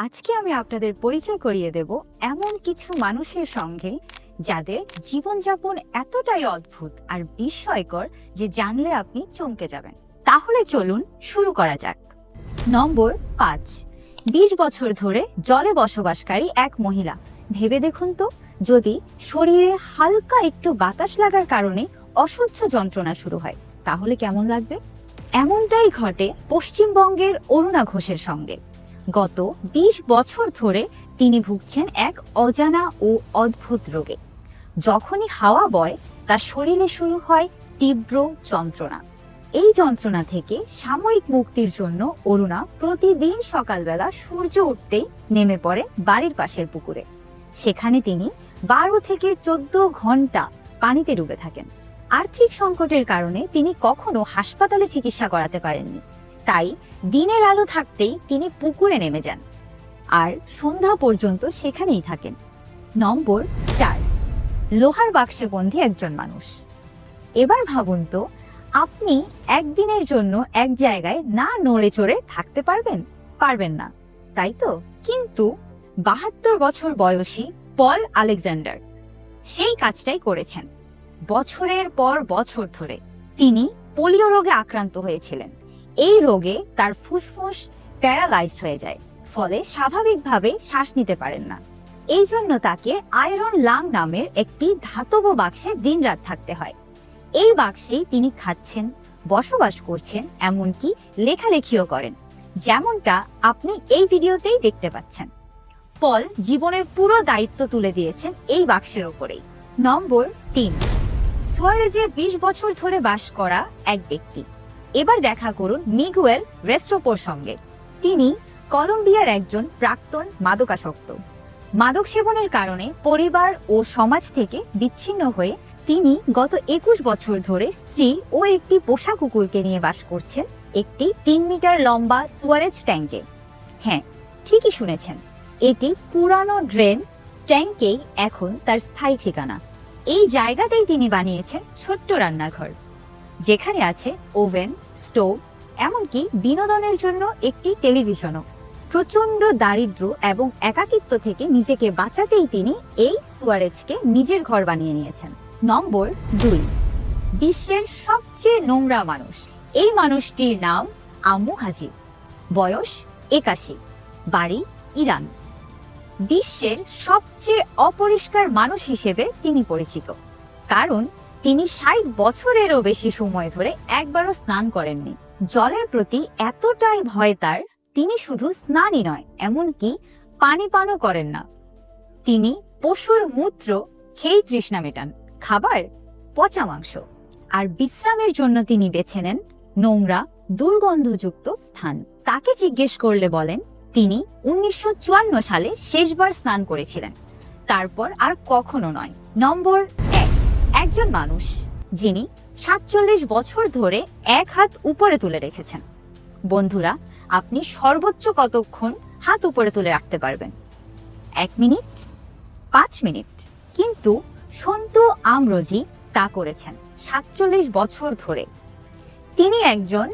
আজকে আমি আপনাদের পরিচয় করিয়ে দেব এমন কিছু মানুষের সঙ্গে যাদের জীবনযাপন এতটাই অদ্ভুত আর বিস্ময়কর যে জানলে আপনি চমকে যাবেন। তাহলে চলুন শুরু করা যাক। নম্বর 5, 20 বছর ধরে জলে বসবাসকারী এক মহিলা। ভেবে দেখুন তো, যদি শরীরে হালকা একটু বাতাস লাগার কারণে অসহ্য যন্ত্রণা শুরু হয় তাহলে কেমন লাগবে? এমনটাই ঘটে পশ্চিমবঙ্গের অরুণা ঘোষের সঙ্গে। গত 20 বছর ধরে তিনি ভুগছেন এক অজানা ও অদ্ভুত রোগে। যখনই হাওয়া বয় তার শরীরে শুরু হয় তীব্র যন্ত্রণা। এই যন্ত্রণা থেকে সাময়িক মুক্তির জন্য অরুণা প্রতিদিন সকালবেলা সূর্য উঠতেই নেমে পড়ে বাড়ির পাশের পুকুরে। সেখানে তিনি 12 থেকে 14 ঘন্টা পানিতে ডুবে থাকেন। আর্থিক সংকটের কারণে তিনি কখনো হাসপাতালে চিকিৎসা করাতে পারেননি, তাই দিনের আলো থাকতেই তিনি পুকুরে নেমে যান আর সন্ধ্যা পর্যন্ত সেখানেই থাকেন। নম্বর 4, লোহার বাক্সে বন্দী একজন মানুষ। এবার ভাবুন তো, আপনি একদিনের জন্য এক জায়গায় না নড়ে চড়ে থাকতে পারবেন না, তাই তো? কিন্তু 72 বছর বয়সী পল আলেকজান্ডার সেই কাজটাই করেছেন। বছরের পর বছর ধরে তিনি পোলিও রোগে আক্রান্ত হয়েছিলেন। এই রোগে তার ফুসফুস প্যারালাইজড হয়ে যায়, ফলে স্বাভাবিকভাবে শ্বাস নিতে পারেন না। এই জন্য তাকে আয়রন লাং নামের একটি ধাতব বাক্সে দিনরাত থাকতে হয়। এই বাক্সেই তিনি খাচ্ছেন, বসবাস করছেন, এমনকি লেখালেখিও করেন, যেমনটা আপনি এই ভিডিওতেই দেখতে পাচ্ছেন। পল জীবনের পুরো দায়িত্ব তুলে দিয়েছেন এই বাক্সের ওপরেই। নম্বর 3, সুয়ারেজে 20 বছর ধরে বাস করা এক ব্যক্তি। এবার দেখা করুন মিগুয়েল রেস্ট্রোপোর সঙ্গে। তিনি কলম্বিয়ার একজন প্রাক্তন মাদকাসক্ত। মাদক সেবনের কারণে পরিবার ও সমাজ থেকে বিচ্ছিন্ন হয়ে তিনি গত 21 বছর ধরে স্ত্রী ও একটি পোষা কুকুরকে নিয়ে বাস করছেন একটি 3 মিটার লম্বা সুয়ারেজ ট্যাঙ্কে। হ্যাঁ, ঠিকই শুনেছেন, এটি পুরানো ড্রেন ট্যাঙ্কেই এখন তার স্থায়ী ঠিকানা। এই জায়গাতেই তিনি বানিয়েছেন ছোট্ট রান্নাঘর, যেখানে আছে ওভেন, স্টোভ, এমনকি বিনোদনের জন্য একটি টেলিভিশনও। প্রচন্ড দারিদ্র্য এবং একাকিত্ব থেকে নিজেকে বাঁচাতেই তিনি এই সুয়ারেজকে নিজের ঘর বানিয়ে নিয়েছেন। নম্বর 2, বিশ্বের সবচেয়ে নোংরা মানুষ। এই মানুষটির নাম আম্মু হাজি। বয়স 81, বাড়ি ইরান। বিশ্বের সবচেয়ে অপরিষ্কার মানুষ হিসেবে তিনি পরিচিত, কারণ তিনি 60 বছরেরও বেশি সময় ধরে একবারও স্নান করেননি। জলের প্রতি এতটাই ভয় তার, তিনি শুধু স্নানই নয়, এমনকি পানি পানও করেন না। তিনি পশুর মূত্র খেয়ে তৃষ্ণা মেটান, খাবার পচা মাংস। আর বিশ্রামের জন্য তিনি বেছে নেন নোংরা, দুর্গন্ধযুক্ত স্থান। তাকে জিজ্ঞেস করলে বলেন তিনি 1954 সালে শেষবার স্নান করেছিলেন, তারপর আর কখনো নয়। নম্বর 1, একজন মানুষ যিনি 47 বছর ধরে এক হাত উপরে তুলে রেখেছেন। বন্ধুরা, আপনি সর্বোচ্চ কতক্ষণ হাত উপরে তুলে রাখতে পারবেন? 1 মিনিট, 5 মিনিট? কিন্তু সন্তু আমরোজি তা করেছেন 47 বছর ধরে। তিনি একজন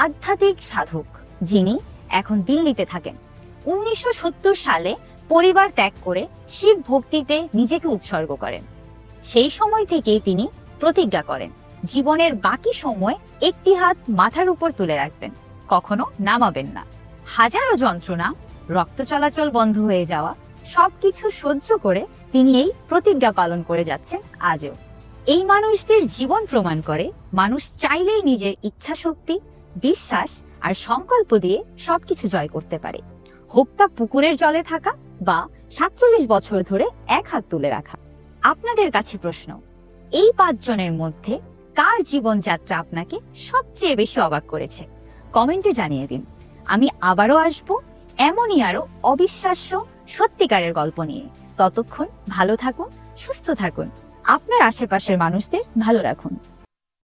আধ্যাত্মিক সাধক যিনি এখন দিল্লিতে থাকেন। 1970 সালে পরিবার ত্যাগ করে শিব ভক্তিতে নিজেকে উৎসর্গ করেন। সেই সময় থেকেই তিনি প্রতিজ্ঞা করেন জীবনের বাকি সময় একটি হাত মাথার উপর তুলে রাখবেন, কখনো নামাবেন না। হাজারো যন্ত্রণা, রক্ত চলাচল বন্ধ হয়ে যাওয়া, সবকিছু সহ্য করে তিনি এই প্রতিজ্ঞা পালন করে যাচ্ছেন আজও। এই মানুষদের জীবন প্রমাণ করে মানুষ চাইলেই নিজের ইচ্ছা শক্তি, বিশ্বাস আর সংকল্প দিয়ে সবকিছু জয় করতে পারে, হোক তা পুকুরের জলে থাকা বা 47 বছর ধরে এক হাত তুলে রাখা। আপনাদের কাছে প্রশ্ন, এই 5 জনের মধ্যে কার জীবনযাত্রা আপনাকে সবচেয়ে বেশি অবাক করেছে? কমেন্টে জানিয়ে দিন। আমি আবারও আসবো এমনই আরো অবিশ্বাস্য সত্যিকারের গল্প নিয়ে। ততক্ষণ ভালো থাকুন, সুস্থ থাকুন, আপনার আশেপাশের মানুষদের ভালো রাখুন।